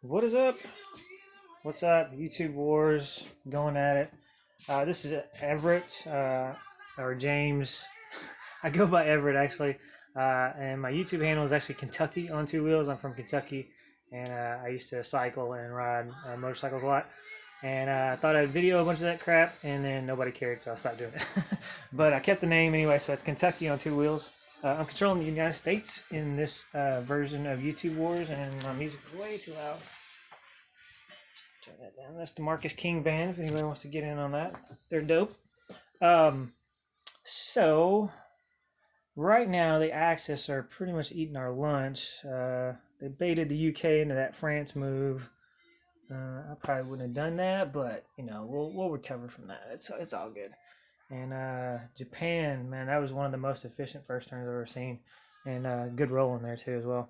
What is up? What's up? YouTube Wars going at it. This is Everett or James. I go by Everett actually, and my YouTube handle is actually Kentucky on two wheels. I'm from Kentucky, and I used to cycle and ride motorcycles a lot. And I thought I'd video a bunch of that crap, and then nobody cared, so I stopped doing it. But I kept the name anyway, so it's Kentucky on two wheels. I'm controlling the United States in this version of YouTube Wars, and my music is way too loud. Turn that down. That's the Marcus King band. If anybody wants to get in on that, they're dope. So right now the Axis are pretty much eating our lunch. They baited the UK into that France move. I probably wouldn't have done that, but you know we'll recover from that. It's all good. And Japan, man, that was one of the most efficient first turns I've ever seen, and good roll in there too as well.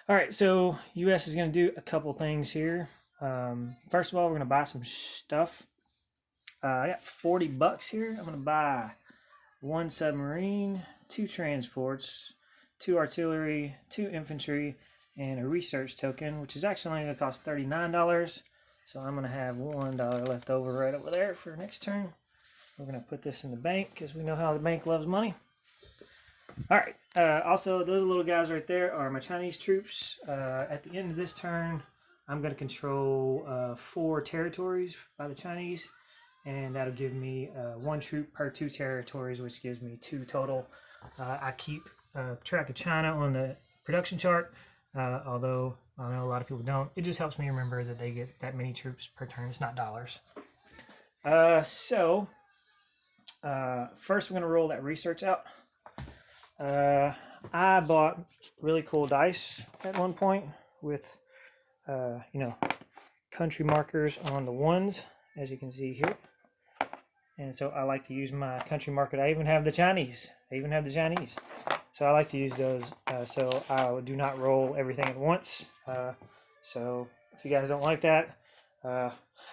All right, so US is going to do a couple things here. First of all, we're going to buy some stuff. I got $40 here. I'm going to buy one submarine, two transports, two artillery, two infantry, and a research token, which is actually only going to cost $39. So I'm going to have $1 left over right over there for next turn. We're going to put this in the bank because we know how the bank loves money. All right. Also, those little guys right there are my Chinese troops. At the end of this turn, I'm going to control 4 territories by the Chinese, and that'll give me 1 troop per 2 territories, which gives me 2 total. I keep track of China on the production chart, although I know a lot of people don't. It just helps me remember that they get that many troops per turn. It's not dollars. First we're going to roll that research out. I bought really cool dice at one point with country markers on the ones, as you can see here. And so I like to use my country marker. I even have the Chinese. So I like to use those. So I do not roll everything at once. So if you guys don't like that,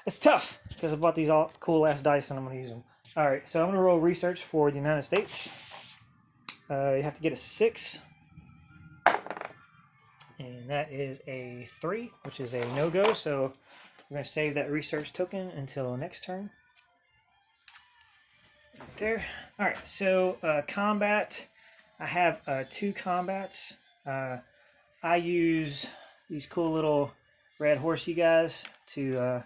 it's tough because I bought these all cool ass dice and I'm going to use them. All right, so I'm going to roll research for the United States. You have to get a 6. And that is a 3, which is a no-go. So we're going to save that research token until next turn. Right there. All right, so combat. I have 2 combats. I use these cool little red horsey guys to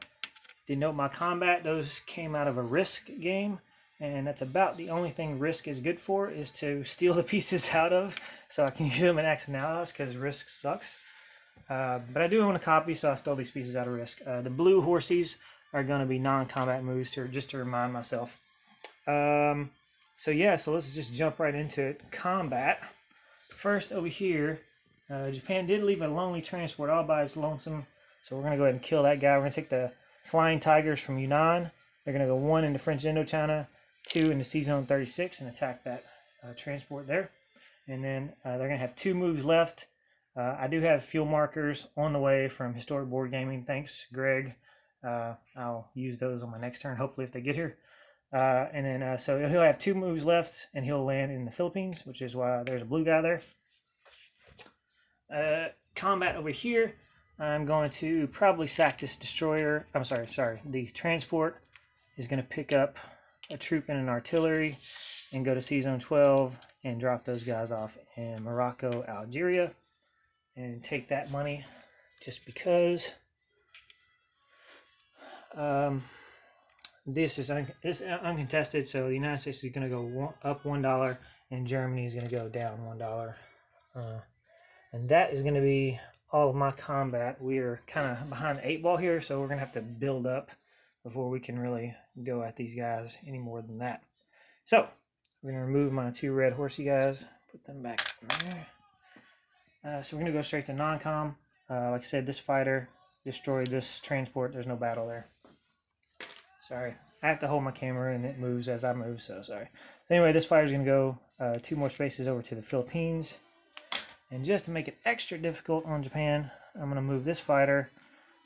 denote my combat. Those came out of a Risk game. And that's about the only thing Risk is good for, is to steal the pieces out of, so I can use them in Accidentals because Risk sucks. But I do own a copy, so I stole these pieces out of Risk. The blue horsies are going to be non-combat moves, just to remind myself. So let's just jump right into it. Combat. First, over here, Japan did leave a lonely transport all by its lonesome, so we're going to go ahead and kill that guy. We're going to take the Flying Tigers from Yunnan. They're going to go 1 into French Indochina, 2 into Sea Zone 36 and attack that transport there. And then they're going to have 2 moves left. I do have fuel markers on the way from Historic Board Gaming. Thanks, Greg. I'll use those on my next turn, hopefully, if they get here. So he'll have 2 moves left, and he'll land in the Philippines, which is why there's a blue guy there. Combat over here. I'm going to probably sack this destroyer. I'm sorry. The transport is going to pick up a troop and an artillery and go to Sea Zone 12 and drop those guys off in Morocco, Algeria, and take that money just because this is uncontested. So the United States is going to go up $1 and Germany is going to go down $1. And that is going to be all of my combat. We are kind of behind the 8 ball here, so we're going to have to build up before we can really go at these guys any more than that. So we're going to remove my 2 red horsey guys, put them back in there. So we're going to go straight to non-com. Like I said, this fighter destroyed this transport. There's no battle there. Sorry. I have to hold my camera and it moves as I move, so sorry. So anyway, this fighter's going to go 2 more spaces over to the Philippines. And just to make it extra difficult on Japan, I'm going to move this fighter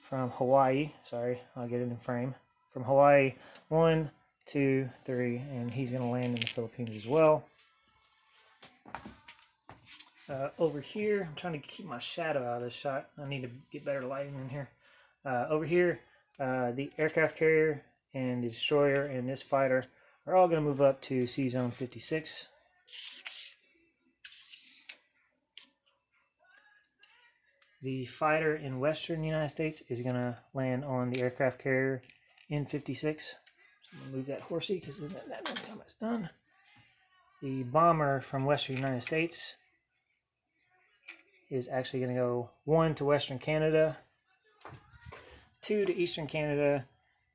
from Hawaii. Sorry, I'll get it in frame. From Hawaii, 1, 2, 3, and he's going to land in the Philippines as well. Over here, I'm trying to keep my shadow out of this shot. I need to get better lighting in here. Over here, the aircraft carrier and the destroyer and this fighter are all going to move up to C Zone 56. The fighter in western United States is going to land on the aircraft carrier in 56. So I'm going to move that horsey because that combat's done. The bomber from western United States is actually going to go 1 to Western Canada, 2 to Eastern Canada,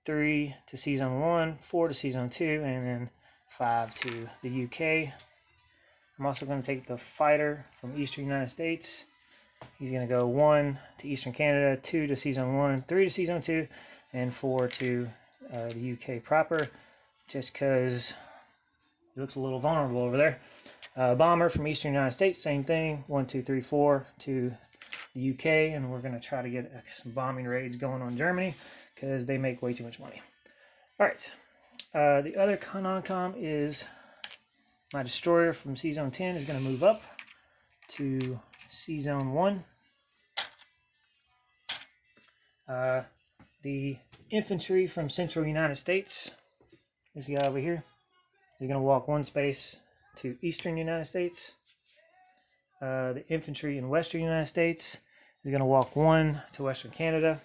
3 to C Zone 1, 4 to C Zone 2, and then 5 to the UK. I'm also going to take the fighter from Eastern United States. He's going to go 1 to Eastern Canada, 2 to C Zone 1, 3 to C Zone 2, and 4 to the UK proper, just because he looks a little vulnerable over there. Bomber from Eastern United States, same thing, 1, 2, 3, 4 to the UK, and we're going to try to get some bombing raids going on Germany because they make way too much money. All right, the other non-com is my destroyer from C Zone 10 is going to move up to C Zone 1. The infantry from Central United States, this guy over here, is going to walk 1 space to Eastern United States. The infantry in Western United States is going to walk 1 to Western Canada.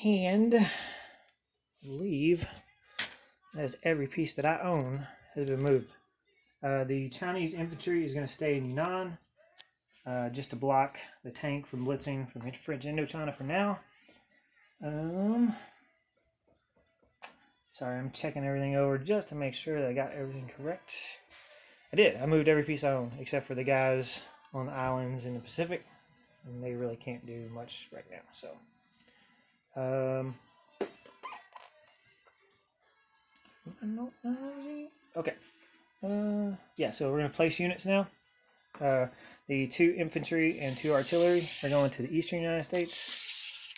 And I believe that's every piece that I own has been moved. The Chinese infantry is going to stay in Yunnan just to block the tank from blitzing from French Indochina for now. Sorry, I'm checking everything over just to make sure that I got everything correct. I did. I moved every piece I own except for the guys on the islands in the Pacific, and they really can't do much right now. So, okay. Yeah, so we're going to place units now. The 2 infantry and 2 artillery are going to the Eastern United States.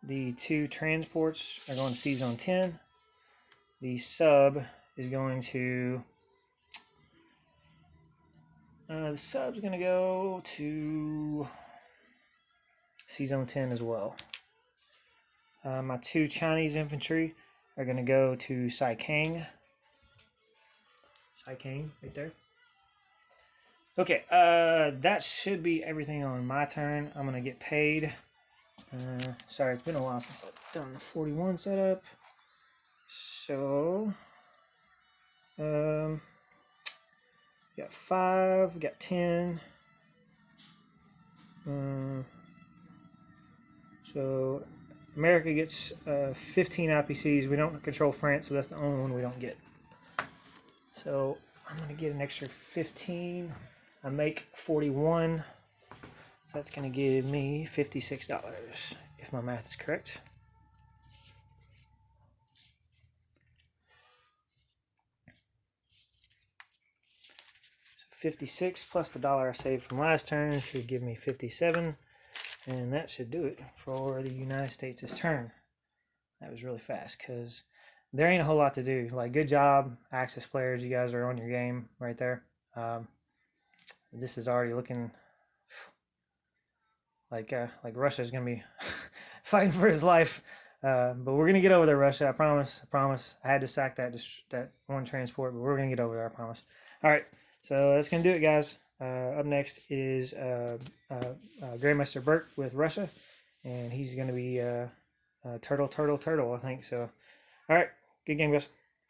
The 2 transports are going to C Zone 10. The sub is going to... the sub's going to go to C Zone 10 as well. My 2 Chinese infantry are going to go to Saikang. Saikang, right there. Okay, that should be everything on my turn. I'm going to get paid. Sorry, it's been a while since I've done the 41 setup. So, got 5, got 10. So, America gets 15 IPCs. We don't control France, so that's the only one we don't get. So, I'm going to get an extra 15. I make 41. So, that's going to give me $56, if my math is correct. 56 plus the dollar I saved from last turn should give me 57, and that should do it for the United States' turn. That was really fast because there ain't a whole lot to do. Like, good job, Axis players. You guys are on your game right there. This is already looking like Russia's gonna be fighting for his life. But we're gonna get over there, Russia. I promise. I promise. I had to sack that 1 transport, but we're gonna get over there. I promise. All right. So that's going to do it, guys. Up next is Grandmaster Burt with Russia, and he's going to be Turtle, I think. So, all right, good game, guys.